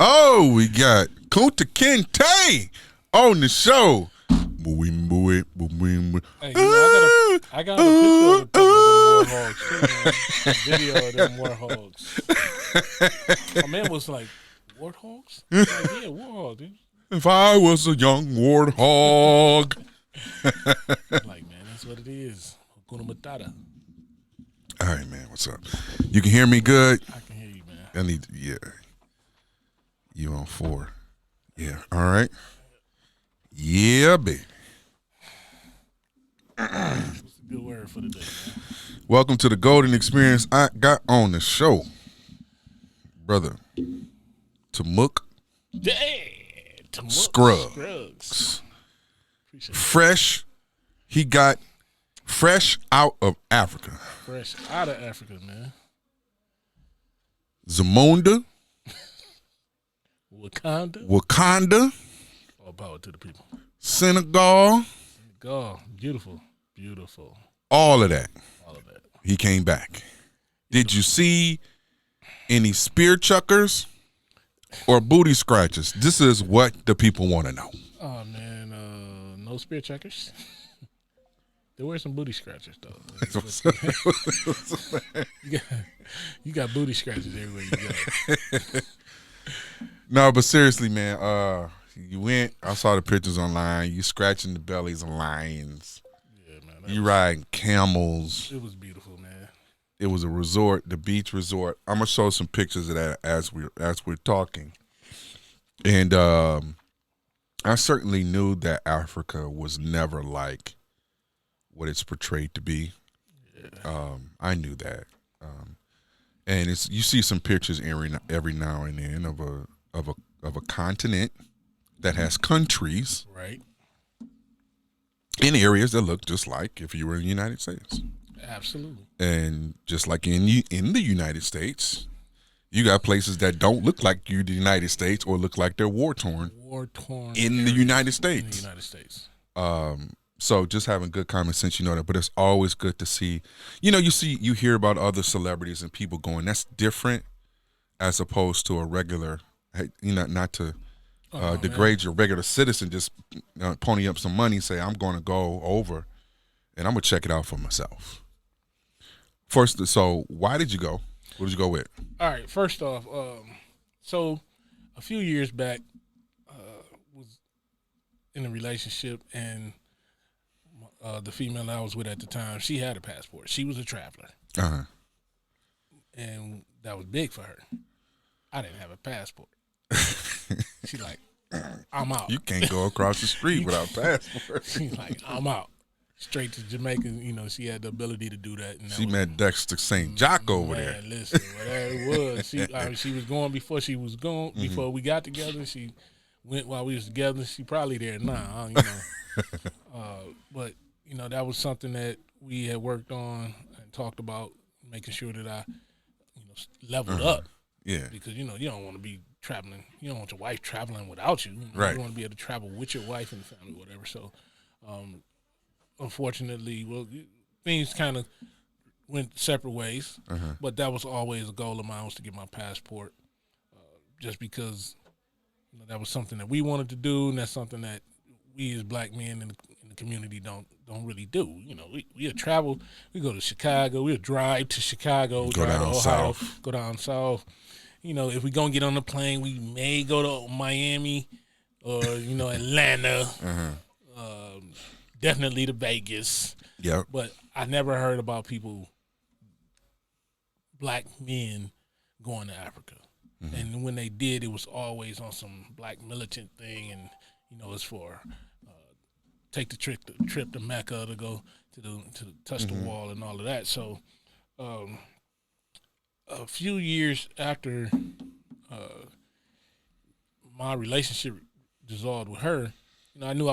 Oh, we got Kunta Kinte on the show. Hey, I got a picture of a couple of them warhogs too, man. A video of them warhogs. My man was like, warthogs? Like, yeah, warhogs, dude. If I was a young warthog. Like, man, that's what it is. Hakuna Matata. All right, man, what's up? You can hear me good? I can hear you, man. Yeah. You on 4. Yeah, all right. Yeah, baby. What's a good word for the day, man? Welcome to the Golden Experience. I got on the show, brother, Tamuk Scruggs. Fresh. He got fresh out of Africa. Fresh out of Africa, man. Zamunda. Wakanda. All power to the people. Senegal. Beautiful. All of that. He came back. Did you see any spear chuckers or booty scratchers? This is what the people want to know. Oh, man. No spear checkers. There were some booty scratchers, though. you got booty scratchers everywhere you go. No, but seriously, man, you went, I saw the pictures online, you scratching the bellies of lions. Yeah, man. You riding camels. It was beautiful, man. It was a resort, the beach resort. I'm going to show some pictures of that as we're talking. And I certainly knew that Africa was never like what it's portrayed to be. Yeah. I knew that. And you see some pictures every now and then of a continent that has countries, right, in areas that look just like if you were in the United States. Absolutely. And just like in the United States, you got places that don't look like the United States or look like they're war torn in the United States. So just having good common sense, you know that. But it's always good to see, you hear about other celebrities and people going, that's different as opposed to a regular, not to degrade your regular citizen, just pony up some money, say, I'm going to go over and I'm going to check it out for myself. First, so why did you go? What did you go with? All right, first off, so a few years back, was in a relationship, and the female I was with at the time, she had a passport. She was a traveler. Uh-huh. And that was big for her. I didn't have a passport. She like, I'm out. You can't go across the street without a passport. She's like, I'm out. Straight to Jamaica, she had the ability to do that. And she met Dexter St. Jock over there. Listen, whatever it was. She was going before she was going, before we got together. She went while we was together. She probably there now, but, that was something that we had worked on and talked about, making sure that I, leveled up. Yeah. Because, you don't want to be traveling. You don't want your wife traveling without you. Right. You want to be able to travel with your wife and the family, whatever. So, unfortunately, things kind of went separate ways. Uh-huh. But that was always a goal of mine, was to get my passport, just because that was something that we wanted to do, and that's something that we as black men in the community don't really do. We travel. We go to Chicago. We'll drive to Chicago. Go down to Ohio, south. Go down south. If we're going to get on the plane, we may go to Miami or, Atlanta. Uh-huh. Definitely to Vegas. Yep. But I never heard about black men going to Africa. Mm-hmm. And when they did, it was always on some black militant thing, and it's for take the trip to Mecca to go to touch the wall and all of that. So, a few years after my relationship dissolved with her, I knew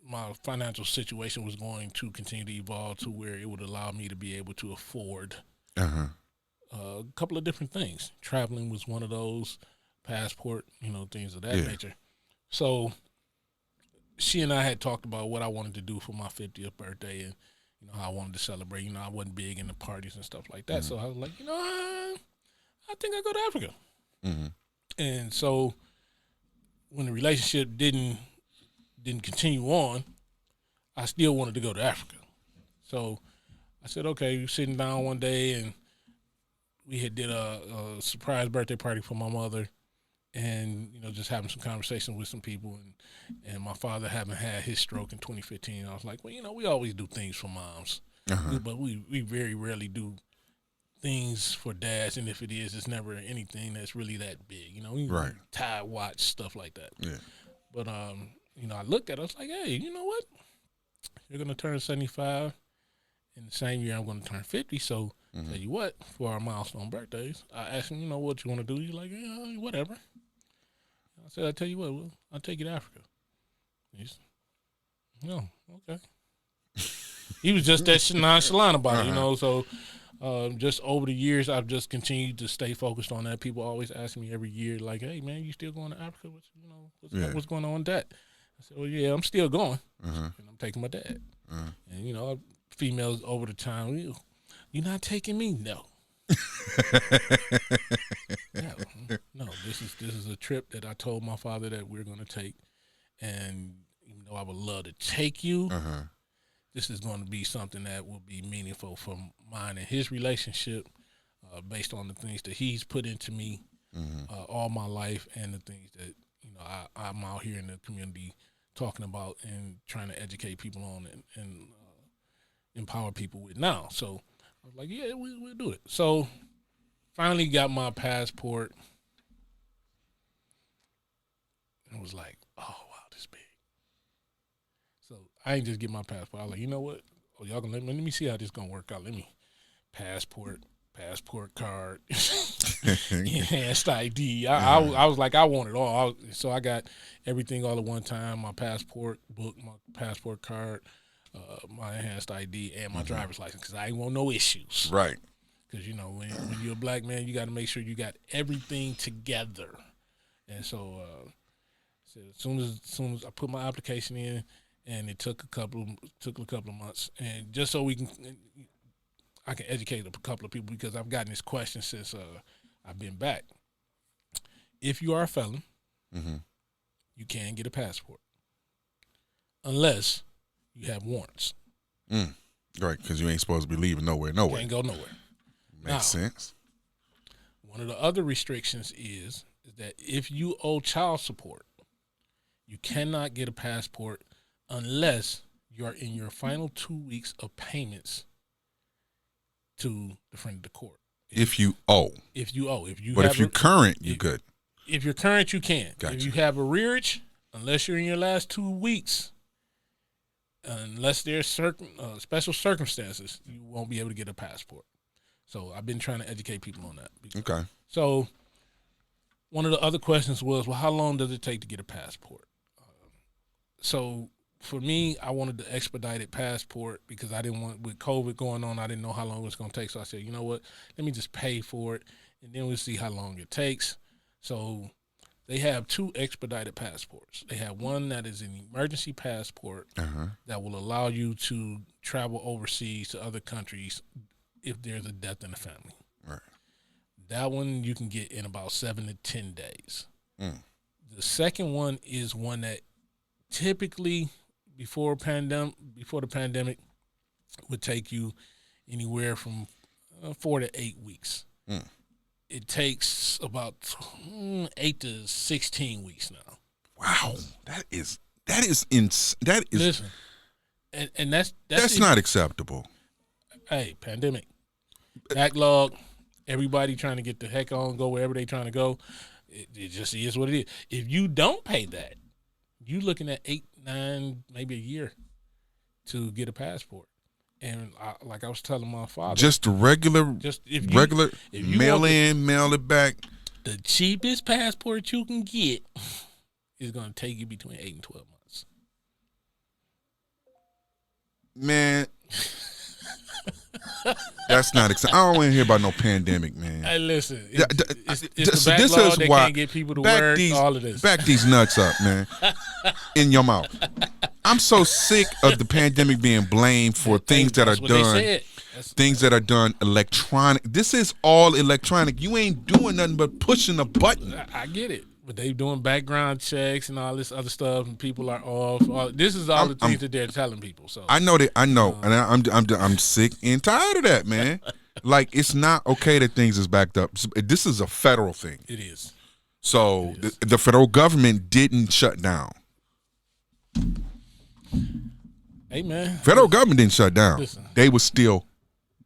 my financial situation was going to continue to evolve to where it would allow me to be able to afford a couple of different things. Traveling was one of those, passport, things of that nature. So she and I had talked about what I wanted to do for my 50th birthday, and how I wanted to celebrate. I wasn't big into parties and stuff like that. So I was like, I think I'll go to Africa. And so when the relationship didn't continue on, I still wanted to go to Africa. So I said, okay, we were sitting down one day and we had did a surprise birthday party for my mother, and just having some conversations with some people, and my father having had his stroke in 2015. I was like, well, we always do things for moms, but we very rarely do things for dads, and if it is, it's never anything that's really that big. Right. Tie watch, stuff like that. Yeah. But I looked at it, I was like, hey, you know what? You're gonna turn 75 in the same year I'm gonna turn 50, so tell you what, for our milestone birthdays, I asked him, what you want to do? He's like, yeah, whatever. I said, I tell you what, I'll take you to Africa. He's, no, okay. He was just that nonchalant about it, so just over the years, I've just continued to stay focused on that. People always ask me every year, like, hey, man, you still going to Africa? What's going on with that? I said, well, yeah, I'm still going, and I'm taking my dad. And, females over the time, you're not taking me? No. No, this is a trip that I told my father that we're going to take, and even though I would love to take you, this is going to be something that will be meaningful for mine and his relationship, based on the things that he's put into me all my life, and the things that I'm out here in the community talking about and trying to educate people on and empower people with now. So I was like, yeah, we'll do it. So finally got my passport. And was like, oh, wow, this big. So I ain't just get my passport. I was like, you know what? Oh, y'all gonna let me see how this gonna work out. Let me passport card, enhanced ID. I was like, I want it all. So I got everything all at one time: my passport book, my passport card, my enhanced ID, and my driver's license, because I ain't want no issues. Right. Because when you're a black man, you got to make sure you got everything together. And so, as soon as I put my application in, and it took a couple of months, and just so I can educate a couple of people, because I've gotten this question since I've been back. If you are a felon, you can get a passport, unless you have warrants. Right, because you ain't supposed to be leaving nowhere. Can't go nowhere. Makes sense. One of the other restrictions is that if you owe child support, you cannot get a passport unless you are in your final 2 weeks of payments to the friend of the court. If you owe. But if you're current, you good. If you're current, you can. Gotcha. If you have arrearage, unless you're in your last 2 weeks, unless there's special circumstances, you won't be able to get a passport. So I've been trying to educate people on that. Okay. So one of the other questions was, well, how long does it take to get a passport? So for me, I wanted the expedited passport, because I didn't want, with COVID going on, I didn't know how long it was going to take. So I said, you know what, let me just pay for it, and then we'll see how long it takes. So they have 2 expedited passports. They have one that is an emergency passport that will allow you to travel overseas to other countries if there's a death in the family. Right. That one you can get in about 7 to 10 days. The second one is one that typically before the pandemic would take you anywhere from 4 to 8 weeks. It takes about 8 to 16 weeks now. Wow, that is Listen, and that's not acceptable. Hey, pandemic, backlog, everybody trying to get the heck on, go wherever they trying to go. It just is what it is. If you don't pay that, you looking at 8, 9, maybe a year to get a passport. And like I was telling my father, just the regular, if you mail in, mail it back. The cheapest passport you can get is going to take you between 8 and 12 months. Man, that's not exciting. I don't want to hear about no pandemic, man. Hey, listen, it's the backlog. They can't get people to work. All of this. Back these nuts up, man, in your mouth. I'm so sick of the pandemic being blamed for things that are done. things that are done electronic. This is all electronic. You ain't doing nothing but pushing a button. I get it. But they doing background checks and all this other stuff, and people are off. This is all the things that they're telling people. So I know that. I know, and I'm sick and tired of that, man. Like, it's not okay that things is backed up. This is a federal thing. It is. So the federal government didn't shut down. Hey, man. Federal government didn't shut down. Listen. They were still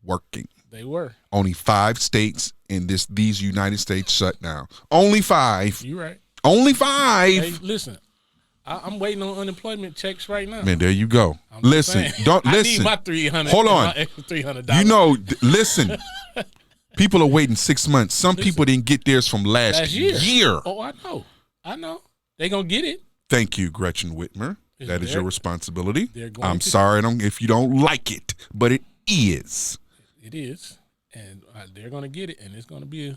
working. They were. Only 5 states in these United States shut down. Only 5. You right. Only 5. Hey, listen. I'm waiting on unemployment checks right now. Man, there you go. Listen, don't listen. I need my $300. Hold on. My extra $300. You know, listen. People are waiting 6 months. Some people didn't get theirs from last year. Oh, I know. They gonna get it. Thank you, Gretchen Whitmer. That is your responsibility. I'm sorry if you don't like it, but it is. It is, and they're gonna get it, and it's gonna be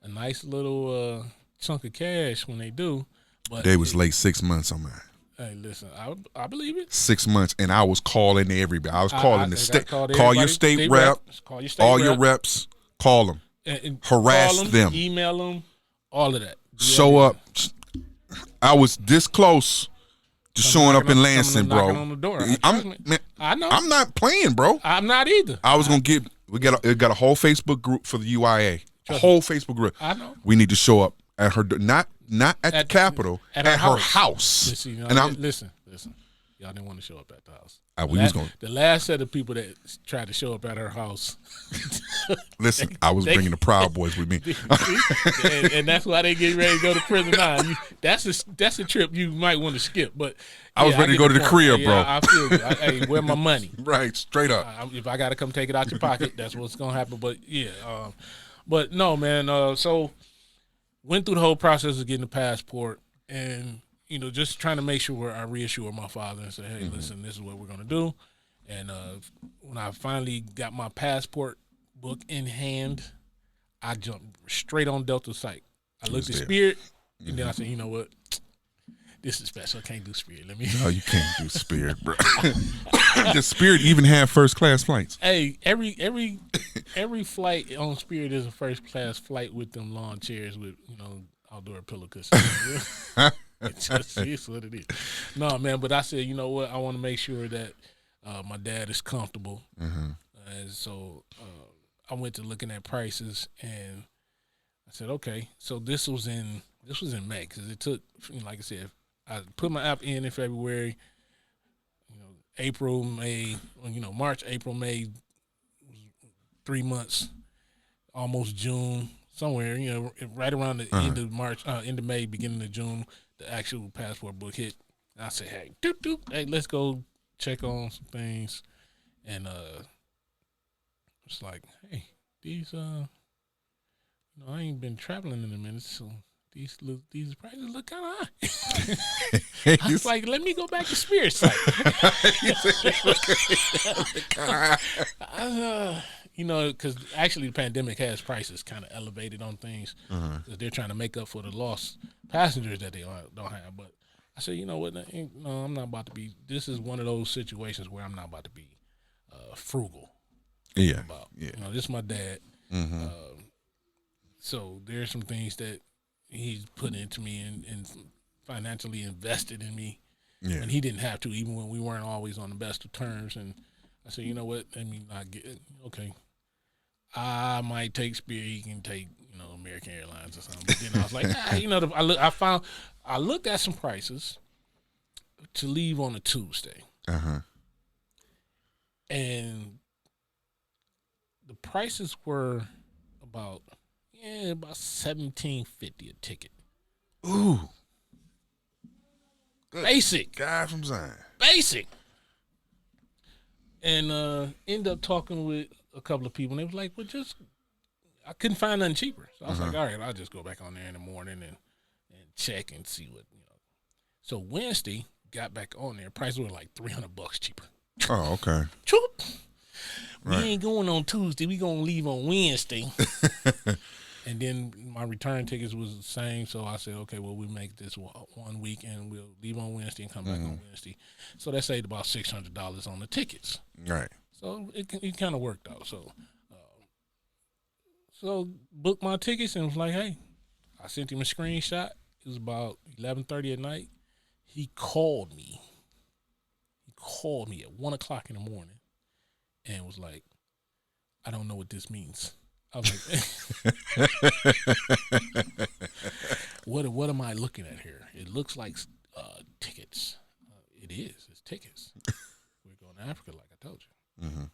a nice little chunk of cash when they do. But they was late 6 months on mine. Hey, listen, I believe it. 6 months, and I was calling everybody. I was calling the state. Call your state rep. Call your state all your reps. Call them. And harass them. Email them. All of that. Show up. I was this close to showing up in Lansing, bro. On the door. I know. I'm not playing, bro. I'm not either. I was gonna get. We got a whole Facebook group for the UIA. A whole Facebook group. I know. We need to show up at her. Not at the Capitol. At her house. Listen, listen. Y'all didn't want to show up at the house. The last set of people that tried to show up at her house. Listen, I was bringing the Proud Boys with me, and that's why they get ready to go to prison now. That's a trip you might want to skip. But I was ready to go to the crib, bro. I feel you. Hey, where my money? Right, straight up. If I got to come take it out your pocket, that's what's gonna happen. But yeah, but no, man. So went through the whole process of getting the passport and. Just trying to make sure I reassure my father and say, hey, listen, this is what we're going to do. And when I finally got my passport book in hand, I jumped straight on Delta site. I looked at Spirit, and then I said, you know what? This is special. I can't do Spirit. No, you can't do Spirit, bro. The Spirit even have first class flights. Hey, every flight on Spirit is a first class flight with them lawn chairs with, outdoor pillow cushions. It just is what it is. No, man, but I said, you know what? I want to make sure that my dad is comfortable. And so I went to looking at prices, and I said, okay. So this was in May because it took, like I said, I put my app in February. April, May, March, April, May, 3 months, almost June, somewhere, right around the end of March, end of May, beginning of June. The actual passport book hit. I said, hey, hey, let's go check on some things. And it's like, hey, these I ain't been traveling in a minute, so these prices look kind of high. I was like, let me go back to Spirit site. Because actually the pandemic has prices kind of elevated on things because they're trying to make up for the lost passengers that they don't have. But I said, you know what? No, I'm not about to be. This is one of those situations where I'm not about to be frugal. Yeah. This is my dad. So there's some things that he's put into me and financially invested in me. Yeah. And he didn't have to, even when we weren't always on the best of terms. And I said, you know what? I mean, okay. I might take Spirit. He can take, American Airlines or something. But then I was like, I looked at some prices to leave on a Tuesday. And the prices were about $17.50 a ticket. Ooh. Good basic. Guy from Zion. Basic. And ended up talking with a couple of people, and they was like, well, I couldn't find nothing cheaper. So I was like, all right, I'll just go back on there in the morning and check and see what, So Wednesday, got back on there. Prices were like $300 cheaper. Oh, okay. Choop. Right. We ain't going on Tuesday. We going to leave on Wednesday. And then my return tickets was the same, so I said, okay, well, we make this 1 week, and we'll leave on Wednesday and come back on Wednesday. So that saved about $600 on the tickets. Right. So it kind of worked out. So booked my tickets and was like, hey, I sent him a screenshot. It was about 11:30 at night. He called me. He called me at 1 o'clock in the morning and was like, I don't know what this means. I was like, what am I looking at here? It looks like tickets. It is. It's tickets. We're going to Africa, like I told you. Mm-hmm.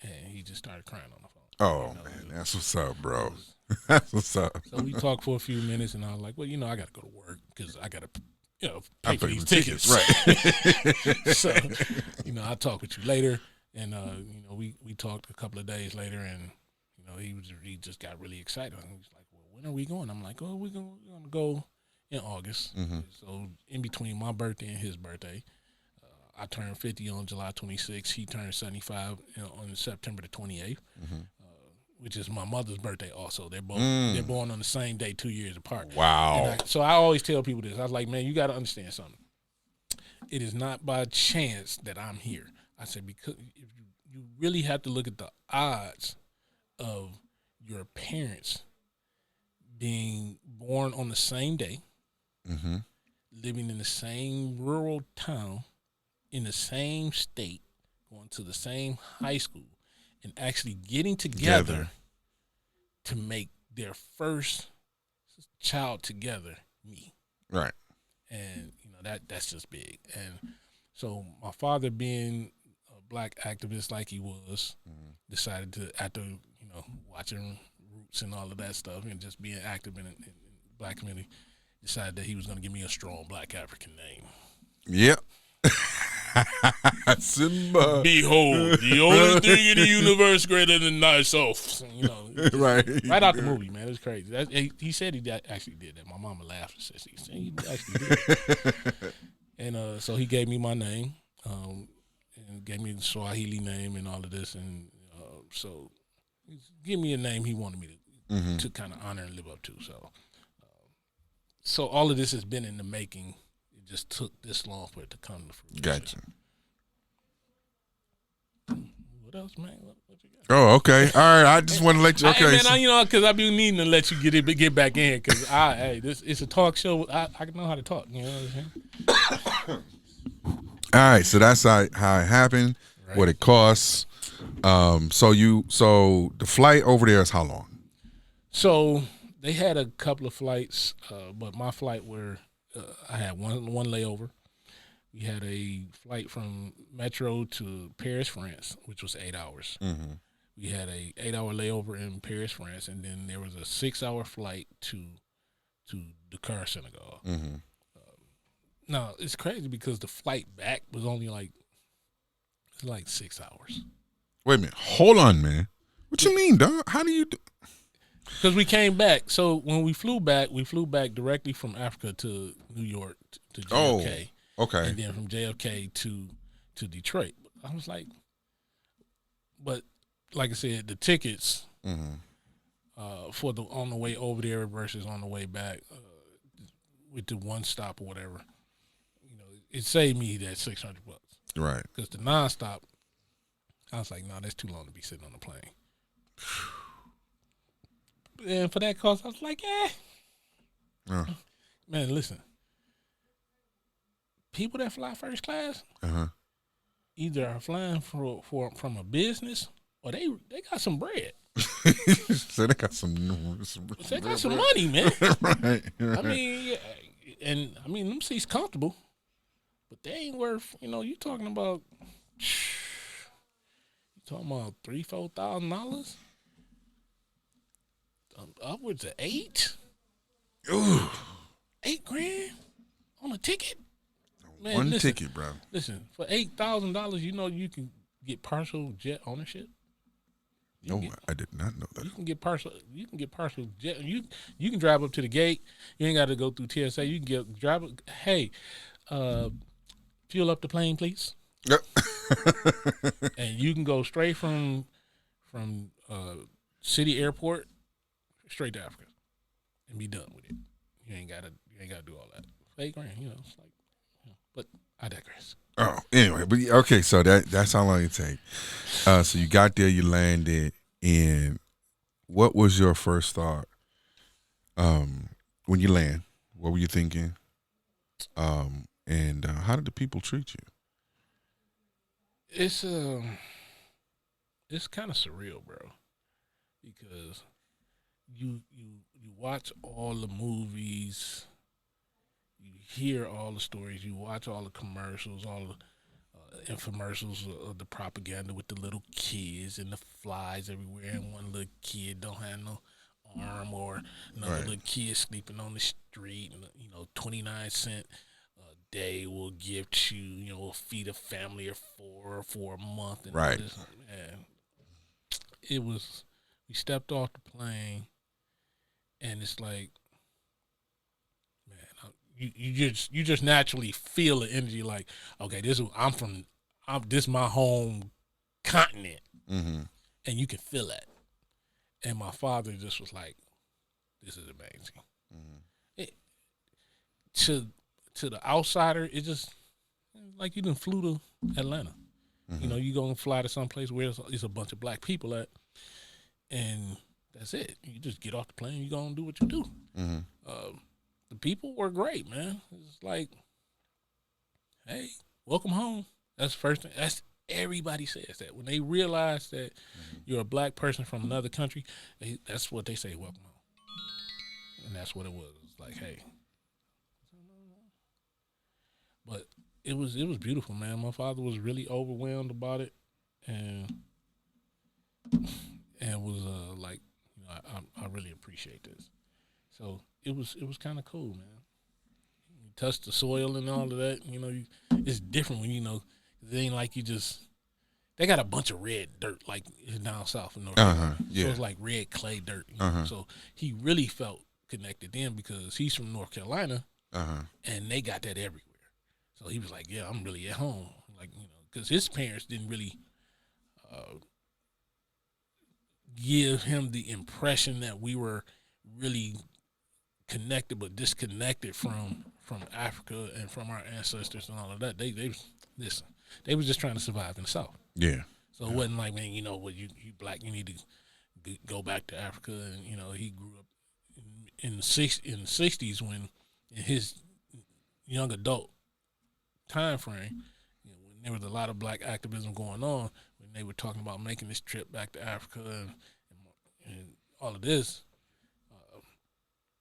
And he just started crying on the phone. Oh, man, that's what's up, bro. That's what's up. So we talked for a few minutes, and I was like, well, I got to go to work because I got to, pay for these tickets. Right. So, I'll talk with you later. And, we talked a couple of days later, and, he just got really excited. And he was like, well, when are we going? I'm like, oh, we're going to go in August. Mm-hmm. So in between my birthday and his birthday, I turned 50 on July 26th. He turned 75 on September the 28th, which is my mother's birthday also. They're born on the same day, 2 years apart. Wow. So I always tell people this. I was like, man, you got to understand something. It is not by chance that I'm here. I said, because if you really have to look at the odds of your parents being born on the same day, Mm-hmm. living in the same rural town, in the same state, going to the same high school, and actually getting together to make their first child together, me. Right. And that's just big. And so my father, being a black activist like he was, decided to, after watching Roots and all of that stuff, and just being active in the black community, decided that he was going to give me a strong black African name. Yep. Simba. Behold, the only thing in the universe greater than thyself. Right out the movie, man. It was crazy. He said he actually did that. My mama laughed and said he actually did. And so he gave me my name, and gave me the Swahili name and all of this. And so he gave me a name he wanted me to kind of honor and live up to. So all of this has been in the making. It just took this long for it to come to fruition. Gotcha. What else, man? What you got? Oh, okay. All right. I just want to let you. Okay. Hey, man, because I be needing to let you get back in, because it's a talk show. I know how to talk. You know what I'm saying? All right. So that's how it happened. Right. What it costs. So the flight over there is how long? So they had a couple of flights, but my flight I had one layover. We had a flight from Metro to Paris, France, which was 8 hours. Mm-hmm. We had a 8-hour layover in Paris, France, and then there was a 6-hour flight to Dakar, Senegal. Mm-hmm. Now it's crazy because the flight back was only like 6 hours. Wait a minute, hold on, man. What you mean, dog? How do you do? Because we came back. So when we flew back directly from Africa to New York to JFK. Oh, okay. And then from JFK to Detroit. I was like, but like I said, the tickets for the on the way over there versus on the way back with the one stop or whatever, it saved me that $600. Right. Because the nonstop, I was like, no, that's too long to be sitting on the plane. And for that cost, I was like, man, listen. People that fly first class either are flying from a business or they got some bread. So they got some money, man. Right. I mean, them seats comfortable, but they ain't worth. You talking about $3,000-$4,000, upwards of $8,000. Ooh. $8,000 on a ticket. Man, one ticket, bro. Listen, for $8,000, you can get partial jet ownership. I did not know that. You can get partial jet. You can drive up to the gate. You ain't got to go through TSA. You can drive. Hey, fuel up the plane, please. Yep. And you can go straight from city airport straight to Africa and be done with it. You ain't gotta do all that. $8,000, it's like. But I digress. Oh, anyway, but okay, so that's how long it take. So you got there, you landed, and what was your first thought when you land? What were you thinking? And how did the people treat you? It's it's kind of surreal, bro, because you watch all the movies, you hear all the stories, you watch all the commercials, all the infomercials of the propaganda with the little kids and the flies everywhere, and one little kid don't have no arm, or another Right. little kid sleeping on the street, and 29 cent a day will give to will feed a family of four for a month, and all Right. this. Man, it was. We stepped off the plane, and it's like, man, you just naturally feel the energy. Like, okay, this my home continent, Mm-hmm. and you can feel that. And my father just was like, "This is amazing." Mm-hmm. It, to to the outsider, it just like you done flew to Atlanta. Mm-hmm. You gonna fly to some place where there's a bunch of black people at, and that's it. You just get off the plane. You gonna do what you do. Mm-hmm. The people were great, man. It's like, hey, welcome home. That's the first thing. That's everybody says that when they realize that you're a black person from another country. That's what they say. Welcome home, and that's what it was. It's like, hey, but it was beautiful, man. My father was really overwhelmed about it, and was like, I really appreciate this. So it was kind of cool, man. You touch the soil and all of that. It's different when it ain't like you just. They got a bunch of red dirt like down south in North Carolina, Yeah. so it's like red clay dirt. Uh-huh. So he really felt connected then because he's from North Carolina, Uh-huh. and they got that everywhere. So he was like, "Yeah, I'm really at home." Like because his parents didn't really give him the impression that we were really connected, but disconnected from Africa and from our ancestors and all of that. They listen. They was just trying to survive in the South. Yeah. So it wasn't like, man, what you black, you need to go back to Africa, and he grew up in the '60s when in his young adult time frame, when there was a lot of black activism going on, when they were talking about making this trip back to Africa and all of this,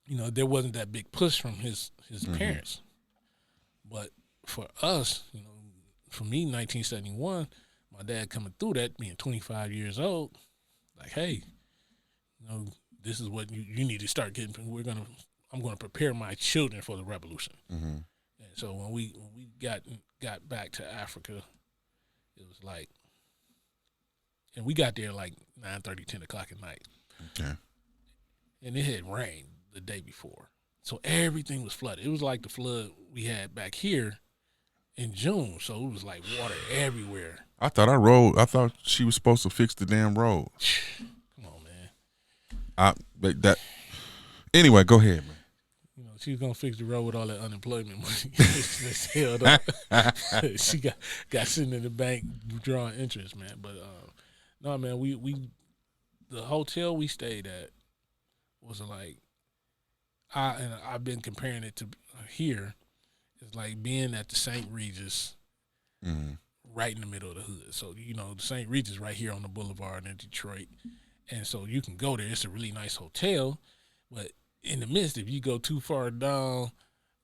there wasn't that big push from his parents. But for us, for me, 1971, my dad coming through that, being 25 years old, like, hey, this is what you need to start getting. I'm gonna prepare my children for the revolution. Mm-hmm. And so when we got back to Africa, it was like, and we got there like 9:30, 10 o'clock at night. Okay. And it had rained the day before, so everything was flooded. It was like the flood we had back here in June, so it was like water everywhere. I thought she was supposed to fix the damn road. Come on, man. That. Anyway, go ahead, man. She was gonna fix the road with all that unemployment money that's held up. She got sitting in the bank drawing interest, man. But no, man, we the hotel we stayed at was like, I've been comparing it to here. It's like being at the St. Regis, right in the middle of the hood. So the St. Regis right here on the boulevard in Detroit, and so you can go there. It's a really nice hotel, but in the midst, if you go too far down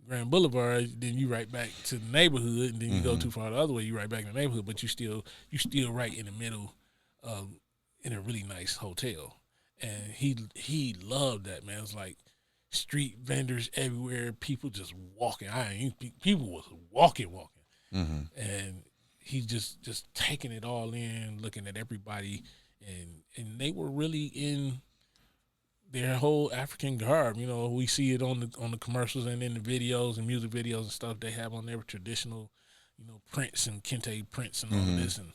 Grand Boulevard, then you right back to the neighborhood, and then you go too far the other way, you right back in the neighborhood. But you still right in the middle, in a really nice hotel. And he loved that, man. It's like street vendors everywhere, people just walking. People was walking, and he just taking it all in, looking at everybody, and they were really in their whole African garb. We see it on the commercials and in the videos and music videos and stuff they have on their traditional, prints and kente prints and all of this, and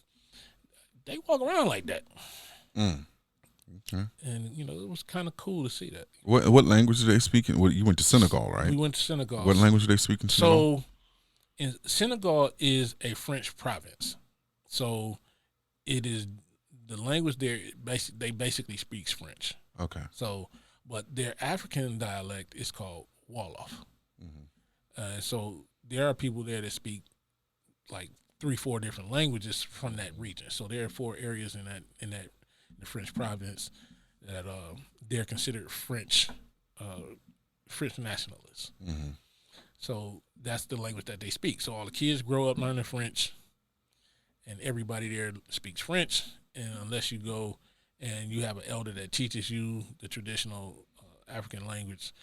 they walk around like that. Okay. And it was kind of cool to see that. What language are they speaking? You went to Senegal, right? We went to Senegal. What language are they speaking? So And Senegal is a French province, so it is the language there. They basically speaks French. Okay. So, but their African dialect is called Wolof. So there are people there that speak like 3-4 different languages from that region. So there are 4 areas in the French province that they're considered French nationalists. So that's the language that they speak. So all the kids grow up learning French, and everybody there speaks French. And unless you go and you have an elder that teaches you the traditional African language,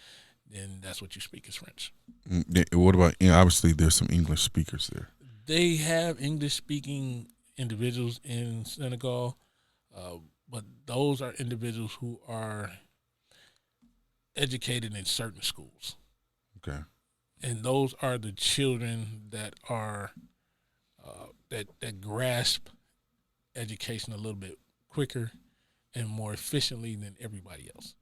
then that's what you speak is French. What about, obviously there's some English speakers there. They have English speaking individuals in Senegal, but those are individuals who are educated in certain schools. Okay. And those are the children that are that grasp education a little bit quicker and more efficiently than everybody else.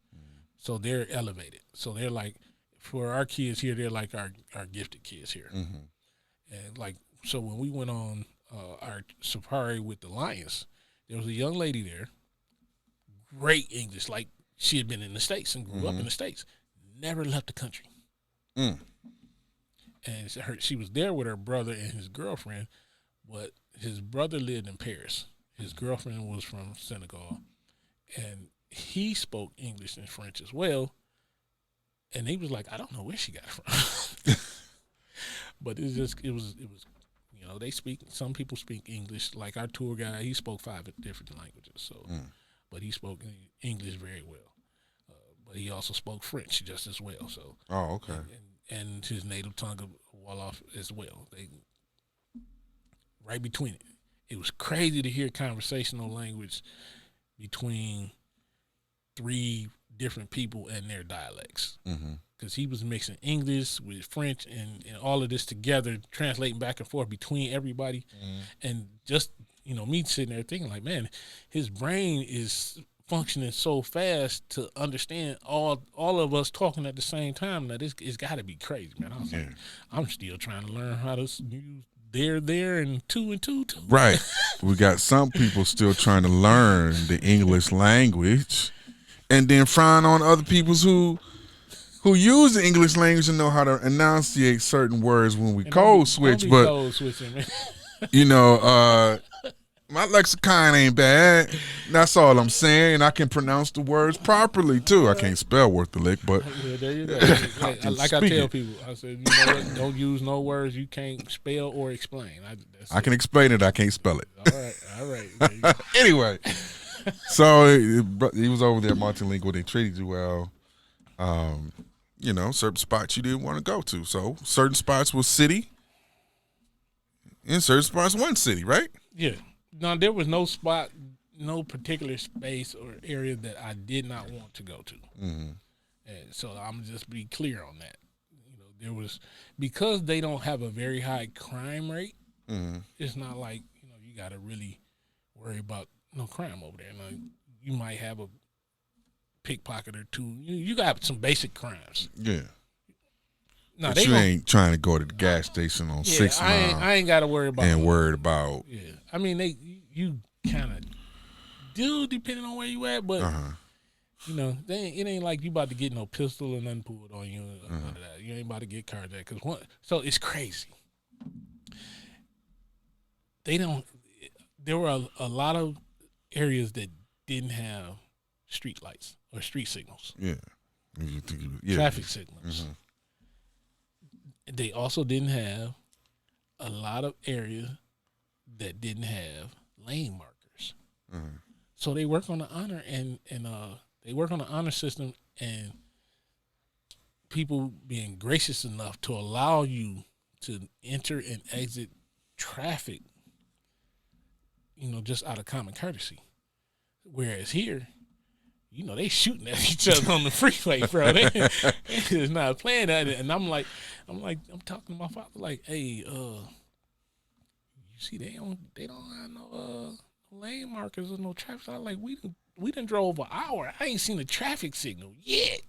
So they're elevated. So they're like, for our kids here, they're like our gifted kids here. And like, so when we went on our safari with the lions, there was a young lady there, great English, like she had been in the States and grew up in the States, never left the country. And she was there with her brother and his girlfriend, but his brother lived in Paris. His girlfriend was from Senegal, and he spoke English and French as well. And he was like, I don't know where she got it from. But it was they speak, some people speak English. Like our tour guide, he spoke 5 different languages. So, but he spoke English very well. But he also spoke French just as well. So, okay. And his native tongue of Wolof as well. They right between it. It was crazy to hear conversational language between 3 different people and their dialects. Because he was mixing English with French and all of this together, translating back and forth between everybody. And just, me sitting there thinking like, man, his brain is functioning so fast to understand all of us talking at the same time. Now, it's got to be crazy, man. I was like, I'm still trying to learn how to use there, and two and two. Right. We got some people still trying to learn the English language and then frown on other people's who use the English language and know how to enunciate certain words when we code switch. But code switching, man. My lexicon ain't bad. That's all I'm saying. And I can pronounce the words properly too. I can't spell worth the lick, but there you go. Like I tell people, I said, you know what? Don't use no words you can't spell or explain. I can explain it. I can't spell it. All right. Anyway, so he was over there multilingual. They treated you well. Certain spots you didn't want to go to. So certain spots was city, and certain spots one city, right? Yeah. No, there was no spot, no particular space or area that I did not want to go to. And so I'm just be clear on that. There was, because they don't have a very high crime rate. It's not like you got to really worry about no crime over there. Now, you might have a pickpocket or two. You got some basic crimes. Yeah. No, but you ain't trying to go to the gas station on 6 Mile. I ain't got to worry about. And worried about. Yeah, I mean you kind of do depending on where you at, but it ain't like you about to get no pistol or nothing pulled on you. Or none of that. You ain't about to get carjacked so it's crazy. There were a lot of areas that didn't have street lights or street signals. Traffic signals. They also didn't have a lot of areas that didn't have lane markers. So they work on the honor and they work on the honor system and people being gracious enough to allow you to enter and exit traffic, just out of common courtesy. Whereas here, they shooting at each other on the freeway, bro. They is not playing that. And I'm talking to my father like, hey, you see, they don't have no lane markers or no traffic. I was like, we done drove an hour. I ain't seen a traffic signal yet.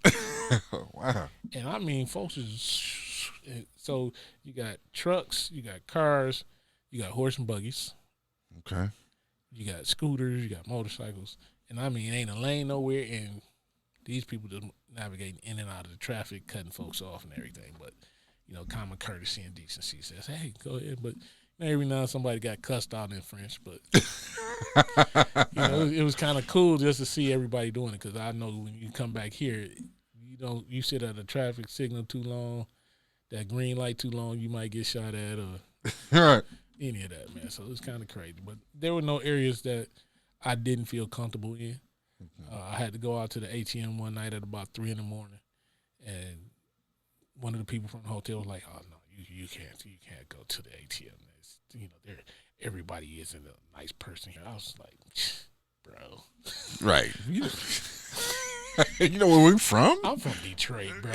Wow. And I mean, folks is So you got trucks, you got cars, you got horse and buggies, Okay. you got scooters, you got motorcycles, and I mean, ain't a lane nowhere, and these people just navigating in and out of the traffic, cutting folks off and everything. But common courtesy and decency says, "Hey, go ahead." But every now somebody got cussed out in French, but it was kind of cool just to see everybody doing it because I know when you come back here, you sit at a traffic signal too long, that green light too long, you might get shot at or Right. any of that, man. So it was kind of crazy. But there were no areas that I didn't feel comfortable in. I had to go out to the ATM one night at about 3 a.m, and one of the people from the hotel was like, "Oh no, you can't go to the ATM. It's, everybody isn't a nice person here." I was like, "Bro, Right. You know where we from? I'm from Detroit, bro.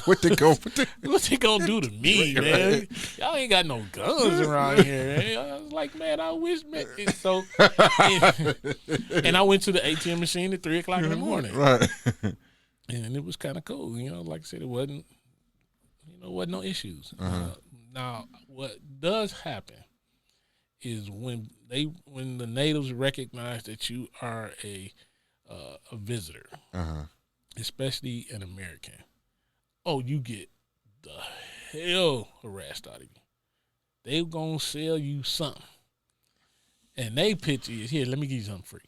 What they gonna do to me, man? Y'all ain't got no guns around here." Man. I was like, "Man, I wish, man." And I went to the ATM machine at 3 o'clock in the morning, Right. and it was kind of cool. Like I said, it wasn't no issues. Now, what does happen is when the natives recognize that you are a visitor, especially an American, you get the hell harassed out of you. They gonna sell you something, and they pitch is here. Let me give you something free.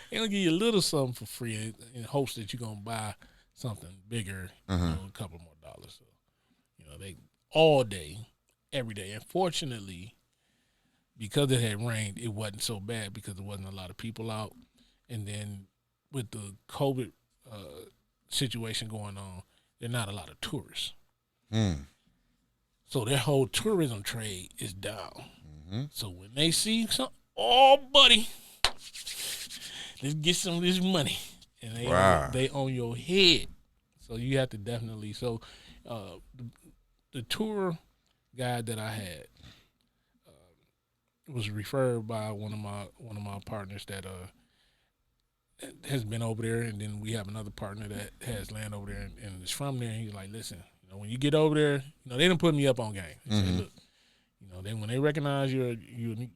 They gonna give you a little something for free in hopes that you're gonna buy something bigger, a couple more dollars. So, they all day, every day. And fortunately, because it had rained, it wasn't so bad because there wasn't a lot of people out. And then with the COVID situation going on, there are not a lot of tourists. So their whole tourism trade is down. So when they see something, oh, buddy, let's get some of this money. And they on your head. So you have to definitely. So the tour guide that I had was referred by one of my partners that has been over there, and then we have another partner that has land over there and is from there. And he's like, "Listen, when you get over there, they didn't put me up on game. They say, look, when they recognize you're a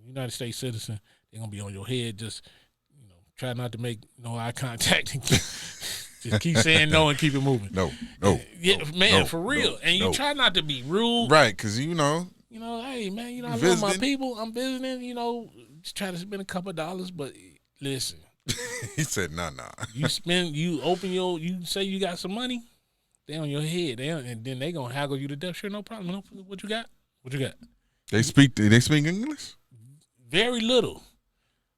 United States citizen, they're gonna be on your head. Just try not to make no eye contact. And just keep saying no and keep it moving. No, for real. And you try not to be rude, right? Because hey man, I love my people. I'm visiting. Just try to spend a couple of dollars, but listen." He said, "Nah." You say you got some money, they on your head, and then they gonna haggle you to death. Sure, no problem. No, what you got? They speak English? Very little,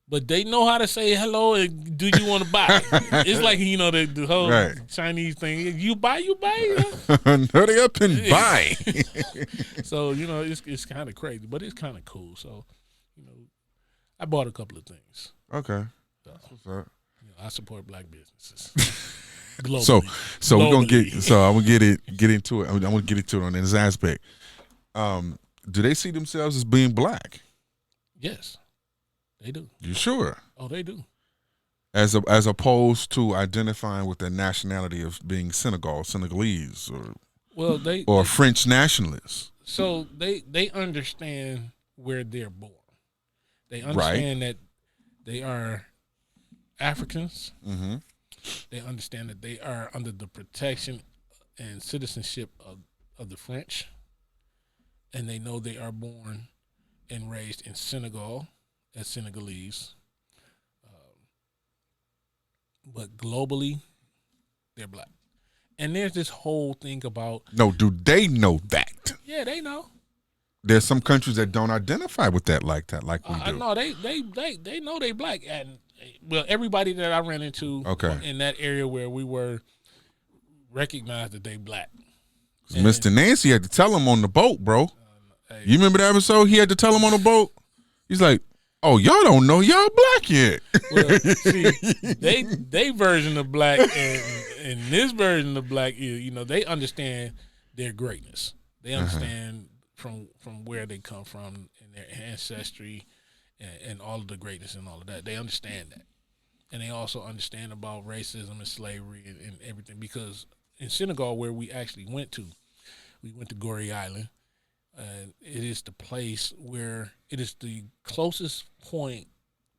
but they know how to say hello and do you want to buy? It's like the whole Chinese thing. You buy. Hurry up and buy. So it's kind of crazy, but it's kind of cool. So I bought a couple of things. Okay. What's up? I support black businesses. Globally. So we're gonna I'm gonna get into it. I'm gonna get into it on this aspect. Do they see themselves as being black? Yes, they do. You sure? Oh, they do. As opposed to identifying with their nationality of being Senegalese, or French nationalists. So they understand where they're born. They understand that they are Africans. They understand that they are under the protection and citizenship of the French, and they know they are born and raised in Senegal as Senegalese. But globally, they're black. And there's this whole thing about... No, do they know that? Yeah, they know. There's some countries that don't identify with that like we do. No, they know they black. And everybody that I ran into in that area where we were recognized that they black. And Mr. Nancy had to tell him on the boat, bro. You remember that episode? He had to tell him on the boat. He's like, "Oh, y'all don't know y'all black yet." Well, see, they version of black and this version of black is, they understand their greatness. They understand from where they come from and their ancestry and all of the greatness and all of that. They understand that. And they also understand about racism and slavery and everything, because in Senegal, where we actually went to. We went to Gorée Island, and it is the place where it is the closest point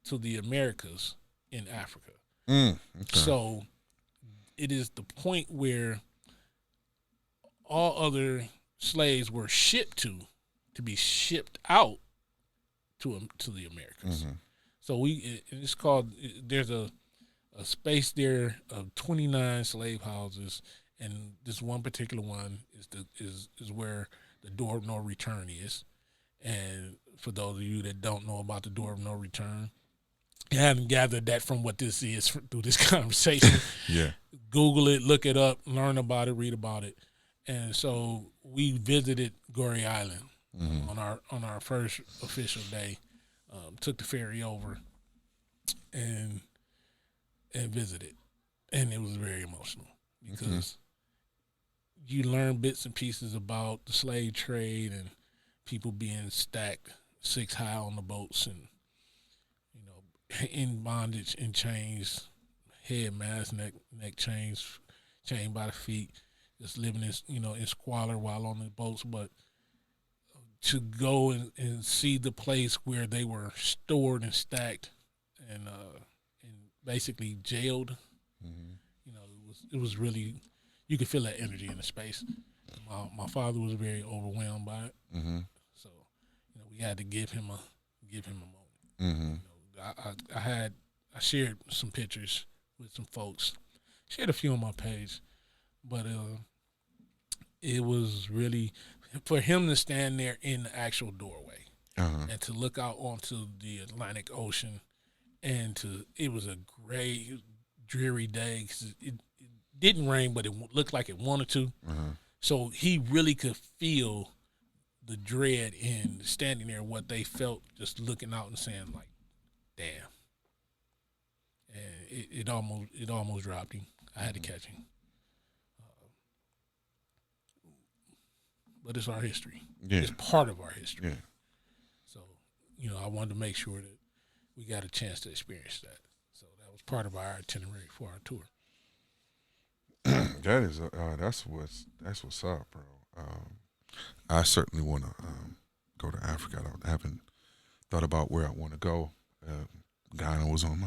to the Americas in Africa. Okay. So it is the point where all other slaves were shipped to be shipped out to the Americas. So it's called. There's a space there of 29 slave houses, and this one particular one is where the door of no return is. And for those of you that don't know about the door of no return, you haven't gathered that from what this is through this conversation. Yeah. Google it, look it up, learn about it, read about it. And so we visited Gorée Island on our first official day. Took the ferry over and visited, and it was very emotional because you learn bits and pieces about the slave trade and people being stacked 6 high on the boats and in bondage, in chains, head mask, neck chains, chained by the feet, just living in squalor while on the boats. But to go and see the place where they were stored and stacked and basically jailed, it was really, you could feel that energy in the space. My father was very overwhelmed by it, so we had to give him a moment. I shared some pictures with some folks, shared a few on my page, but it was really for him to stand there in the actual doorway and to look out onto the Atlantic Ocean, and it was a gray, dreary day because it didn't rain, but it looked like it wanted to. So he really could feel the dread in standing there, what they felt just looking out and saying like, "Damn." And it almost dropped him. I had to catch him. But it's our history. Yeah. It's part of our history. Yeah. So, I wanted to make sure that we got a chance to experience that. So that was part of our itinerary for our tour. That is that's what's up, bro. I certainly want to go to Africa. I haven't thought about where I want to go. Ghana was on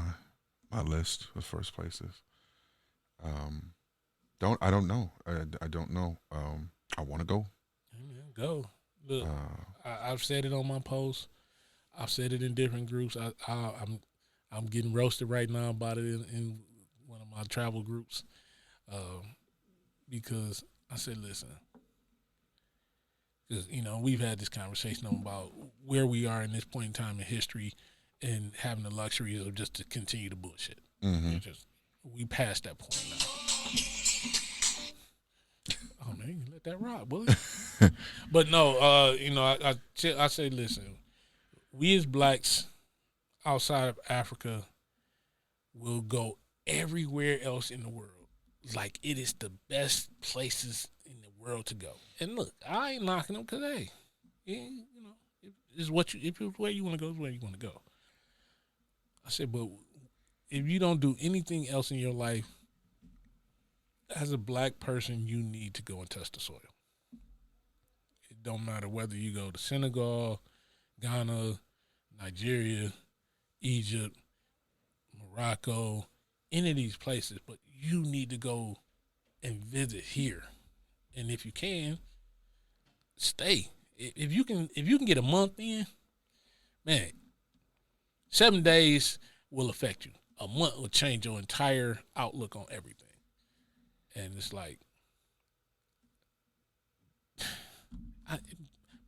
my list of first places. I don't know. I don't know. I want to go. Amen. Go. Look, I've said it on my post. I've said it in different groups. I'm getting roasted right now about it in one of my travel groups, because I said, listen, because we've had this conversation about where we are in this point in time in history, and having the luxuries of just to continue to bullshit. We passed that point now. Oh man, you let that rock, bully. But no, I say, listen, we as blacks outside of Africa will go everywhere else in the world like it is the best places in the world to go. And look, I ain't knocking them because hey, it's what if it's where you want to go, it's where you want to go. I said, but if you don't do anything else in your life, as a black person, you need to go and touch the soil. It don't matter whether you go to Senegal, Ghana, Nigeria, Egypt, Morocco, any of these places, but you need to go and visit here. And if you can, stay. If you can get a month in, man, 7 days will affect you. A month will change your entire outlook on everything. And it's like,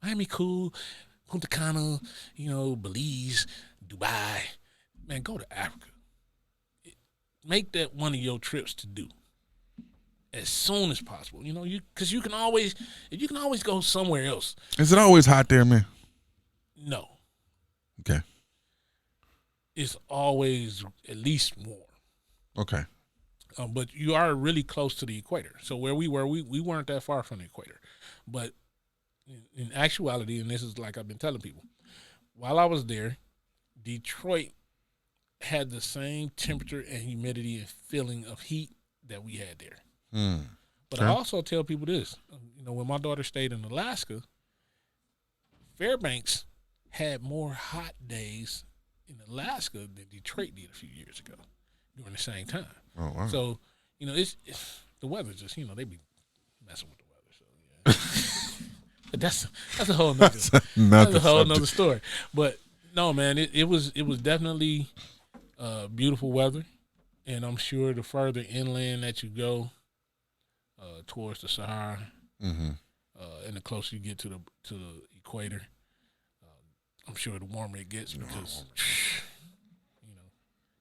Miami cool, Punta Cana, Belize, Dubai. Man, go to Africa. Make that one of your trips to do as soon as possible. Because you can always go somewhere else. Is it always hot there, man? No. Okay. It's always at least warm. Okay. But you are really close to the equator. So where we were, we weren't that far from the equator. But in actuality, and this is like I've been telling people, while I was there, Detroit had the same temperature and humidity and feeling of heat that we had there. But I also tell people this. When my daughter stayed in Alaska, Fairbanks had more hot days in Alaska than Detroit did a few years ago during the same time. Oh, wow. So, it's the weather just, they be messing with the weather. So, yeah. But that's a whole nother story. But no, man, it was definitely beautiful weather, and I'm sure the further inland that you go towards the Sahara, and the closer you get to the equator, I'm sure the warmer it gets because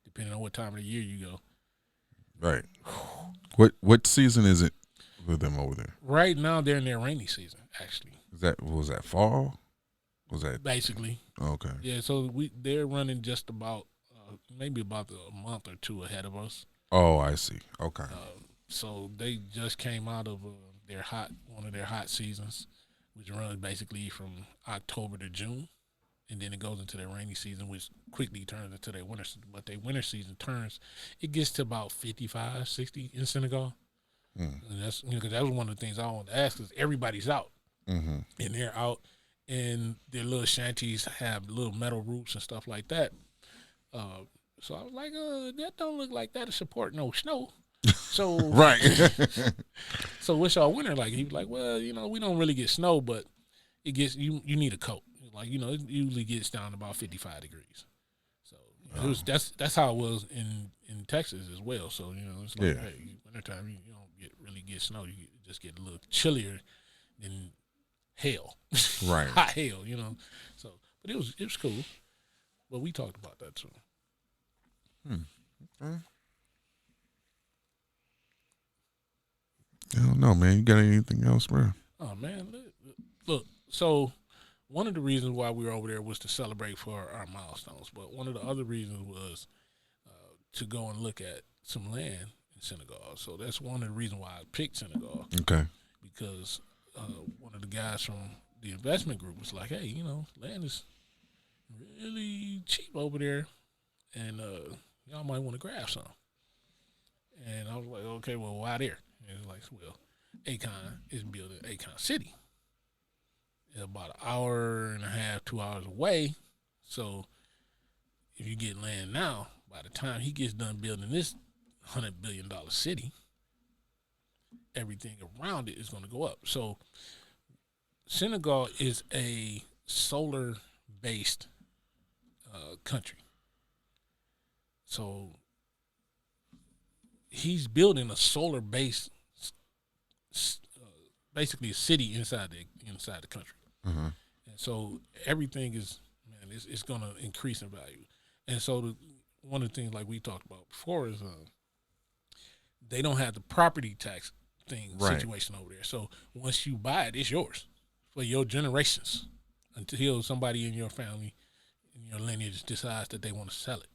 depending on what time of the year you go. Right. What season is it with them over there? Right now they're in their rainy season. Actually, was that fall? Was that basically? Okay. Yeah. So they're running just about maybe about a month or two ahead of us. Oh, I see. Okay. So they just came out of one of their hot seasons, which runs basically from October to June, and then it goes into their rainy season, which quickly turns into their winter season. But their winter season it gets to about 55, 60 in Senegal. And that's because that was one of the things I wanted to ask is everybody's out, and they're out, and their little shanties have little metal roofs and stuff like that. So I was like, that don't look like that'll support no snow. So right. So what's y'all winter like? He was like, well, we don't really get snow, but it gets you need a coat. Like, it usually gets down to about 55 degrees. So that's how it was in Texas as well. So, it's like, hey, wintertime you don't really get snow. You just get a little chillier than hell. Right. Hot hell, So, but it was cool. But we talked about that too. Okay. I don't know, man. You got anything else, bro? Oh, man. Look, so one of the reasons why we were over there was to celebrate for our milestones. But one of the other reasons was to go and look at some land in Senegal. So that's one of the reasons why I picked Senegal. Okay. Because one of the guys from the investment group was like, hey, land is really cheap over there, and y'all might want to grab some. And I was like, okay, well, why there? And it's like, well, Akon is building Akon City. It's about an hour and a half, 2 hours away. So if you get land now, by the time he gets done building this $100 billion city, everything around it is going to go up. So Senegal is a solar-based country. So he's building a solar-based, basically a city inside the country. Mm-hmm. And so everything is, it's going to increase in value. And so one of the things like we talked about before is they don't have the property tax situation over there. So once you buy it, it's yours for your generations until somebody in your family, in your lineage decides that they want to sell it.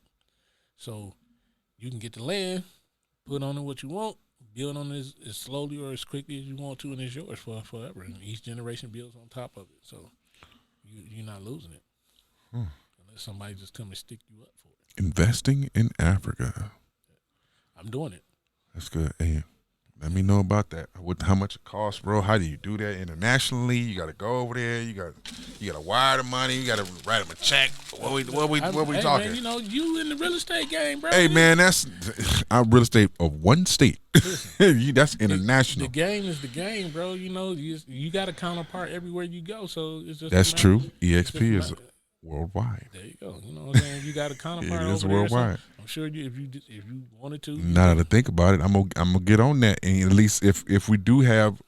So you can get the land, put on it what you want, build on it as slowly or as quickly as you want to, and it's yours for forever. And each generation builds on top of it. So you're not losing it unless somebody just come and stick you up for it. Investing in Africa. I'm doing it. That's good. Hey, let me know about that. How much it costs, bro? How do you do that internationally? You got to go over there. You got to wire the money. You got to write them a check. What we talking? Man, you in the real estate game, bro. Hey, man, that's I'm real estate of one state. That's international. The game is the game, bro. You got a counterpart everywhere you go. So it's just that's true. EXP is worldwide. There you go. You know what I'm saying? You got a counterpart it is over worldwide. There, so I'm sure if you wanted to. Now that I think about it, I'm gonna get on that. And at least if we do have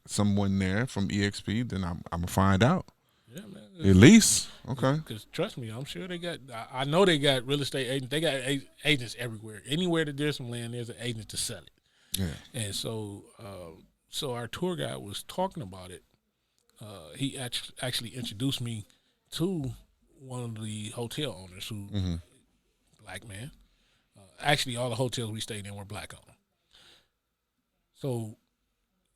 someone there from EXP, then I'm gonna find out. Yeah, man. At least, okay. Because trust me, I'm sure they got. I know they got real estate agents. They got agents everywhere. Anywhere that there's some land, there's an agent to sell it. Yeah. And so our tour guide was talking about it. He actually introduced me to one of the hotel owners who, black man. Actually, all the hotels we stayed in were black owned. So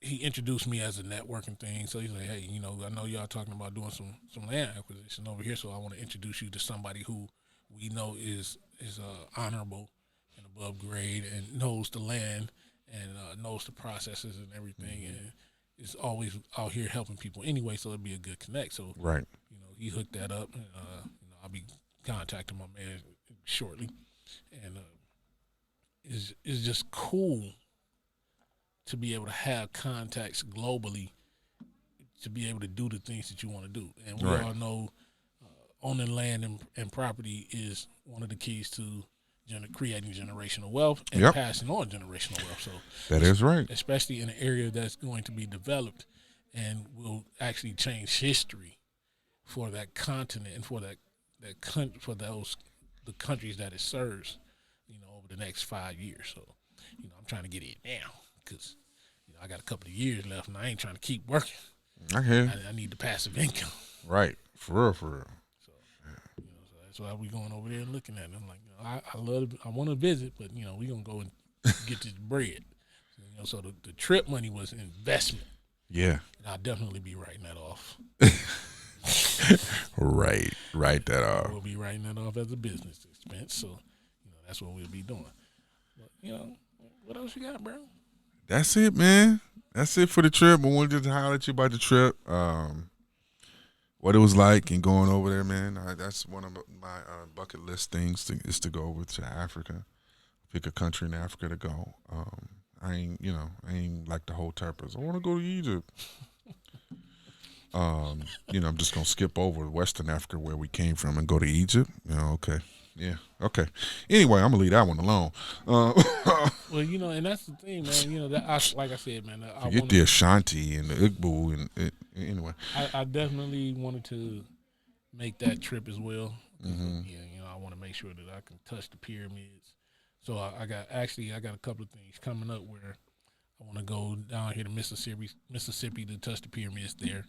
he introduced me as a networking thing. So he's like, hey, I know y'all talking about doing some land acquisition over here, so I want to introduce you to somebody who we know is honorable and above grade and knows the land and knows the processes and everything, and is always out here helping people anyway. So it'd be a good connect. So Right. he hooked that up, and I'll be contacting my man shortly, and it's just cool to be able to have contacts globally to be able to do the things that you want to do. And we all know owning land and property is one of the keys to creating generational wealth and passing on generational wealth. So that is right, especially in an area that's going to be developed and will actually change history for that continent and for the countries that it serves, over the next 5 years. So, I'm trying to get in now because I got a couple of years left, and I ain't trying to keep working. I hear. I need the passive income. Right, for real. So, so that's why we going over there and looking at it. I'm like, I want to visit, but we gonna go and get this bread. So the trip money was an investment. Yeah, and I'll definitely be writing that off. Write that off. We'll be writing that off as a business expense. So, that's what we'll be doing. But, what else you got, bro? That's it, man. That's it for the trip. I wanted to holler at you about the trip. What it was like and going over there, man. That's one of my bucket list things is to go over to Africa. Pick a country in Africa to go. I ain't like the whole terpers. I want to go to Egypt. I'm just gonna skip over Western Africa where we came from and go to Egypt. Okay. Yeah. Okay. Anyway, I'm gonna leave that one alone. Well, and that's the thing, man. Like I said, man. I get the Ashanti and the Igbo and anyway. I definitely wanted to make that trip as well. Mm-hmm. Yeah, I want to make sure that I can touch the pyramids. So I got a couple of things coming up where I want to go down here to Mississippi to touch the pyramids there.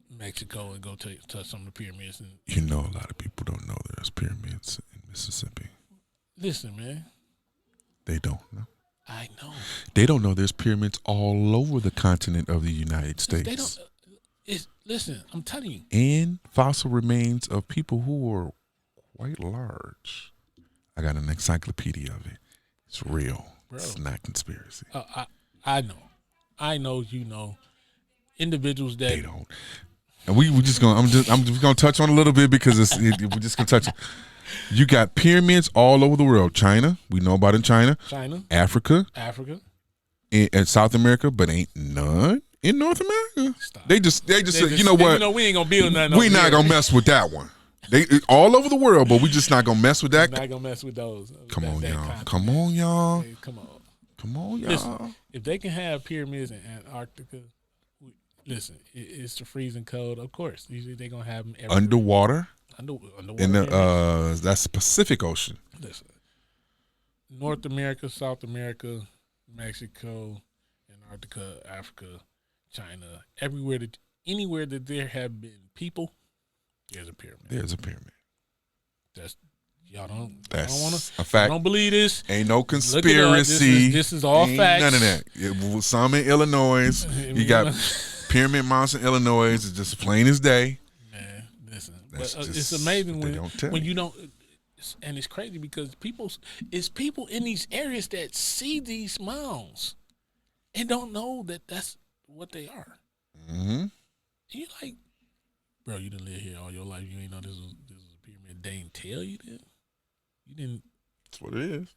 Mexico and go touch some of the pyramids. And a lot of people don't know there's pyramids in Mississippi. Listen, man. They don't know. I know. They don't know there's pyramids all over the continent of the United States. Listen, I'm telling you. And fossil remains of people who were quite large. I got an encyclopedia of it. It's real. Bro. It's not conspiracy. I know. I know you know. Individuals that they don't. And we just gonna I'm just gonna touch on a little bit because we're just gonna touch it. You got pyramids all over the world. China, we know about in China. Africa, and South America, but ain't none in North America. Stop. They just said, you know what? We ain't gonna build nothing. We not gonna mess with that one. They all over the world, but we just not gonna mess with that. Not gonna mess with those. Come on, y'all. Come on, y'all. Hey, come on, y'all. Listen, if they can have pyramids in Antarctica. Listen, it's the freezing cold. Of course, usually they're gonna have them everywhere. Underwater. Underwater. In the that's the Pacific Ocean. Listen, North America, South America, Mexico, Antarctica, Africa, China, anywhere that there have been people, there's a pyramid. There's a pyramid. Y'all don't want to. A fact. I don't believe this. Ain't no conspiracy. This is all facts. None of that. Some in Illinois. You got Pyramid Mountain, Illinois. It's just plain as day. Man, listen. It's amazing when you don't. And it's crazy because it's people in these areas that see these mounds and don't know that that's what they are. Mm-hmm. You're like, bro, you didn't live here all your life. You ain't know this was a pyramid. They didn't tell you that. You didn't. That's what it is.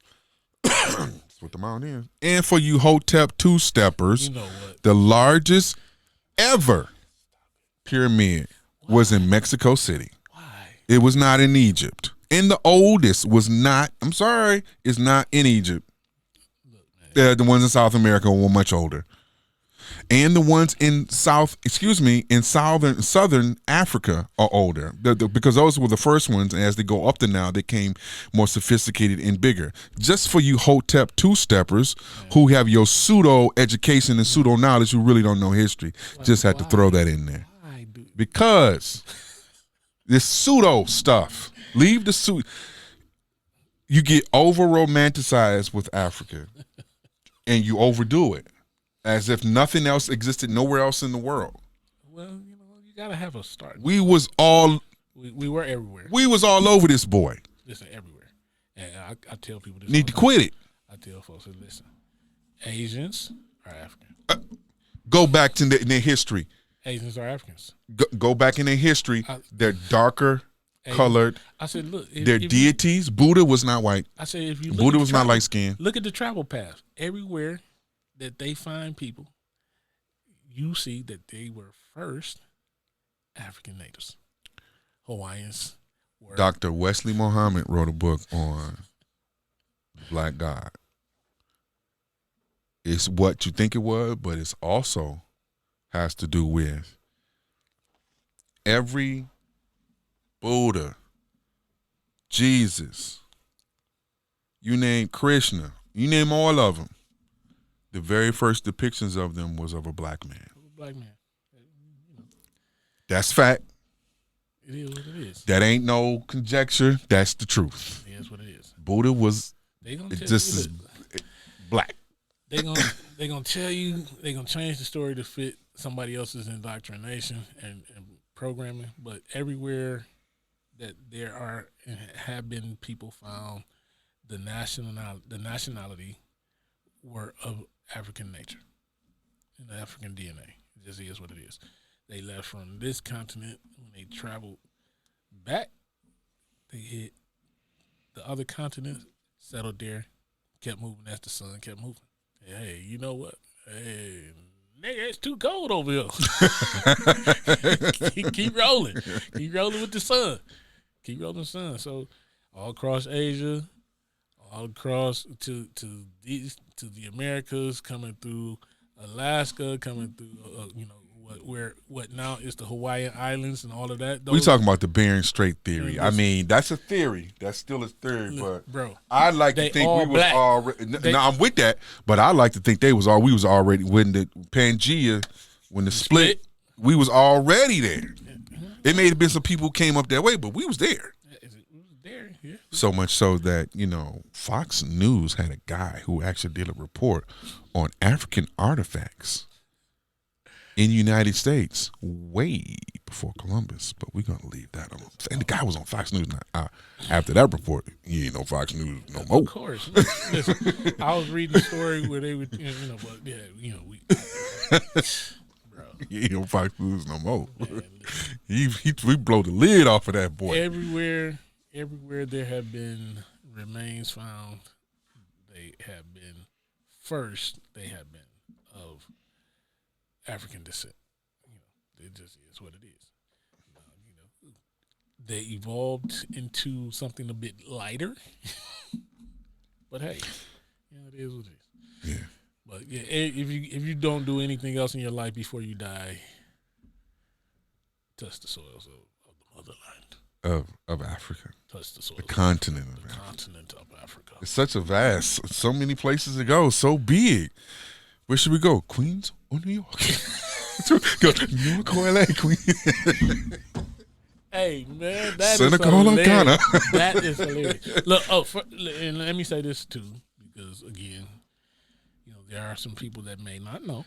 That's what the mound is. And for you Hotep two-steppers, you know what? The largest ever pyramid was in Mexico City. Why? It was not in Egypt. And the oldest was not, I'm sorry, it's not in Egypt. Look, the ones in South America were much older. And the ones in southern Africa are older because those were the first ones. And as they go up to now, they became more sophisticated and bigger. Just for you Hotep two-steppers who have your pseudo education and pseudo knowledge, who really don't know history, just had to throw that in there because this pseudo stuff. Leave the pseudo. You get over romanticized with Africa, and you overdo it. As if nothing else existed nowhere else in the world. Well, you gotta have a start. We was all. We were everywhere. We was all over this boy. Listen, everywhere. And I tell people this. Need to quit it. I tell folks, listen, Asians are African. Go back to their history. Asians are Africans. Go back in their history. They're darker Asians, colored. I said, look, they're deities. Buddha was not white. I said, if you look Buddha at was not light skinned. Look at the travel path. Everywhere that they find people, you see that they were first African natives. Hawaiians were. Dr. Wesley Muhammad wrote a book on Black God. It's what you think it was, but it's also has to do with every Buddha, Jesus, you name Krishna, you name all of them. The very first depictions of them was of a black man. Black man. That's fact. It is what it is. That ain't no conjecture. That's the truth. It is what it is. Buddha was just black. They're gonna tell you, they're gonna change the story to fit somebody else's indoctrination and programming, but everywhere that there are and have been people found, the nationality were of African nature, in the African DNA. It just is what it is. They left from this continent when they traveled back. They hit the other continent, settled there, kept moving as the sun kept moving. Hey, you know what? Hey, nigga, it's too cold over here. keep rolling. Keep rolling with the sun. Keep rolling the sun. So all across Asia, all across to the Americas, coming through Alaska, coming through what now is the Hawaiian Islands and all of that. We talking about the Bering Strait theory. I mean, that's a theory. That's still a theory, but bro, I like to think we was already. Now I'm with that, but I like to think we was already when the Pangea, when the split, we was already there. It may have been some people who came up that way, but we was there. Yeah. So much so that, Fox News had a guy who actually did a report on African artifacts in the United States way before Columbus, but we're going to leave that alone. And the guy was on Fox News. After that report, he ain't on Fox News no more. Of course. Listen, I was reading the story where they would, we... Bro. He ain't on Fox News no more. Man, we blow the lid off of that boy. Everywhere there have been remains found, they have been of African descent. It just is what it is. They evolved into something a bit lighter, but hey, it is what it is. Yeah. But yeah, if you don't do anything else in your life before you die, touch the soils of the motherland of Africa. Touch the soils. The continent of Africa. It's such a vast, so many places to go, so big. Where should we go? Queens or New York? Go New York or LA, Queens. Hey man, that Senegal is hilarious. or Ghana. That is hilarious. Look, and let me say this too, because again, there are some people that may not know,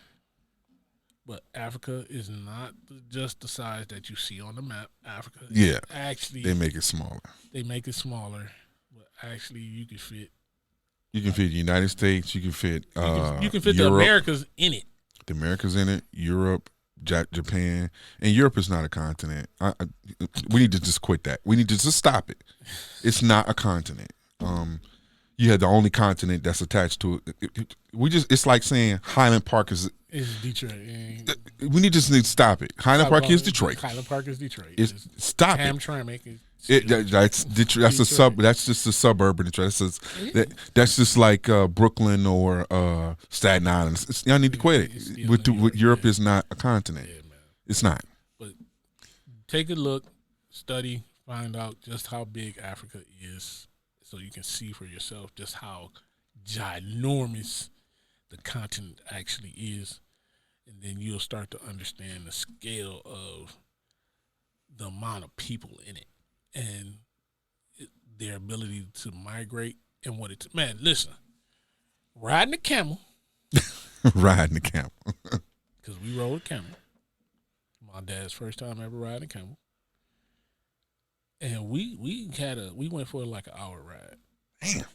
but Africa is not just the size that you see on the map. Africa, actually, they make it smaller. But actually, you can fit. You can fit the United States. You can fit. You can fit Europe. the Americas in it. The Americas in it. Europe, Japan, and Europe is not a continent. We need to just quit that. We need to just stop it. It's not a continent. You had the only continent that's attached to it. It's like saying Highland Park is. It's Detroit. We need to stop it. Highland Park is Detroit. Highland Park is Detroit. Stop it. Hamtramck. That's Detroit. That's a sub. That's just a suburb of Detroit. That's just like Brooklyn or Staten Island. Y'all need to quit it. With Europe is not a continent. Yeah, man. It's not. But take a look, study, find out just how big Africa is, so you can see for yourself just how ginormous the continent actually is, and then you'll start to understand the scale of the amount of people in it and their ability to migrate and what it's. Man, listen, riding a camel. Riding a camel. Because we rode a camel. My dad's first time ever riding a camel. And we went for like an hour ride. Damn.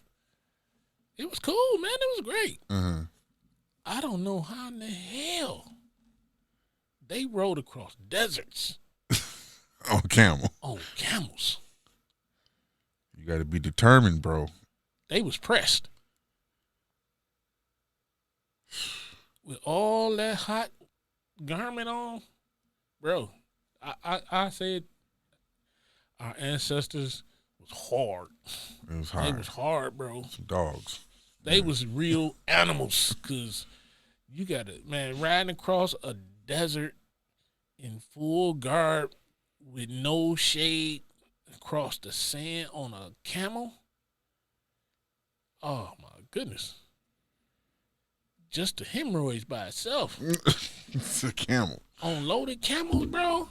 It was cool, man. It was great. Uh-huh. I don't know how in the hell they rode across deserts On camel. on camels. You got to be determined, bro. They was pressed. With all that hot garment on, bro, I said our ancestors was hard. It was hard. They was hard, bro. Some dogs. They was real animals, because you got to, man, riding across a desert in full garb with no shade across the sand on a camel. Oh, my goodness. Just the hemorrhoids by itself. It's a camel. On loaded camels, bro.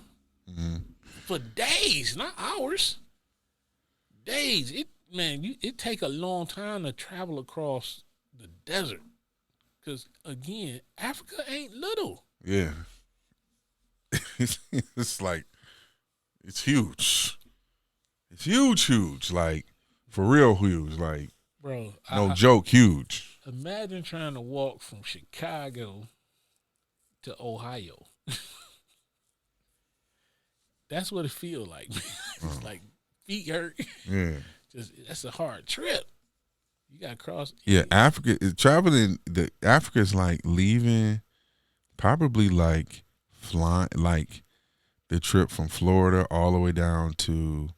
Mm-hmm. For days, not hours. Days. It take a long time to travel across the desert. Because, again, Africa ain't little. Yeah. It's like, it's huge. It's huge. Like, for real huge. Like, Bro. no joke, huge. Imagine trying to walk from Chicago to Ohio. That's what it feel like. It's like feet hurt. Yeah. That's a hard trip. You got to cross. Yeah, Africa is like leaving, probably like flying, like the trip from Florida all the way down to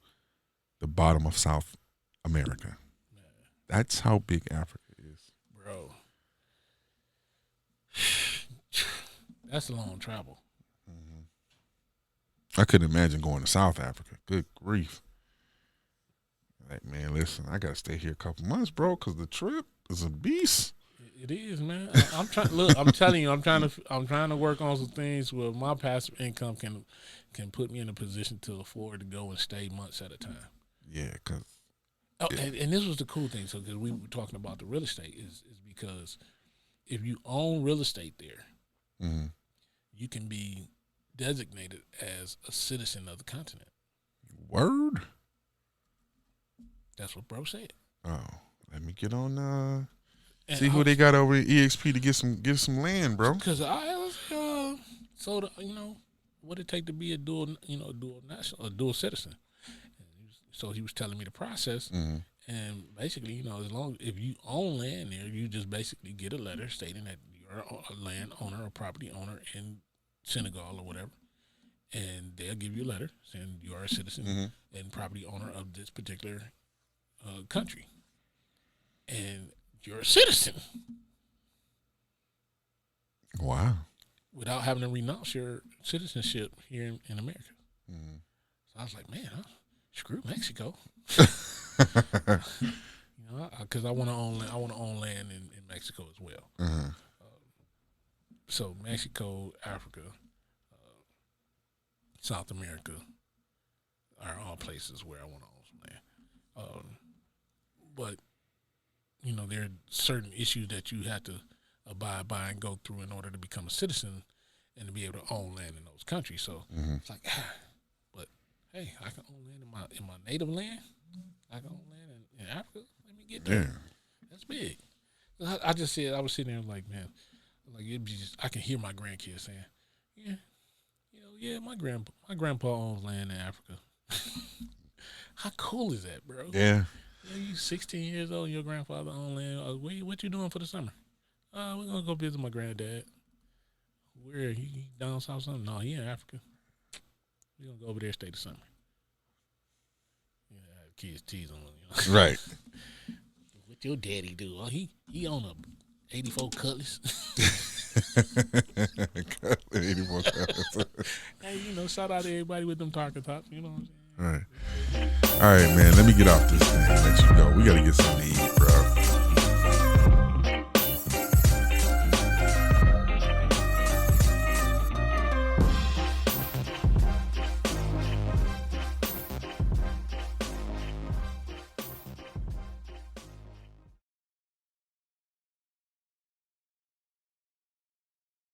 the bottom of South America. Man. That's how big Africa is, bro. That's a long travel. I couldn't imagine going to South Africa. Good grief. Like, man, listen, I got to stay here a couple months, bro, because the trip is a beast. It is, man. I'm trying. Look, I'm telling you, I'm trying to work on some things where my passive income can put me in a position to afford to go and stay months at a time. Yeah, because. And this was the cool thing. So, because we were talking about the real estate, is because if you own real estate there, mm-hmm. you can be designated as a citizen of the continent. Word? That's what bro said. Oh, let me get on. See who they got over at EXP to get some land, bro. Because I was what it take to be a dual citizen. So he was telling me the process, mm-hmm. and basically, if you own land there, you just basically get a letter stating that you're a land owner or property owner in Senegal or whatever, and they'll give you a letter saying you are a citizen mm-hmm. and property owner of this particular country, and you're a citizen. Wow! Without having to renounce your citizenship here in America. Mm-hmm. So I was like, man, screw Mexico. Because I want to own land in Mexico as well. Uh-huh. So Mexico, Africa, South America are all places where I want to own some land. But there are certain issues that you have to abide by and go through in order to become a citizen and to be able to own land in those countries. So mm-hmm. it's like, but hey, I can own land in my native land. I can own land in Africa. Let me get there. Yeah. That's big. I just said, I was sitting there like, man, like it'd be just, I can hear my grandkids saying, my grandpa owns land in Africa. How cool is that, bro? Yeah. You 16 years old and your grandfather owns land. What you doing for the summer? We're gonna go visit my granddad. Where he down south something? No, he in Africa. We're gonna go over there, stay the summer. Kids tease on Right. What your daddy do? Oh, he own a 84 Cutlass. 84 Cutlass. Hey, shout out to everybody with them Tarka tops. You know what I'm saying? All right, man. Let me get off this thing. Let you go. We gotta get something to eat, bro.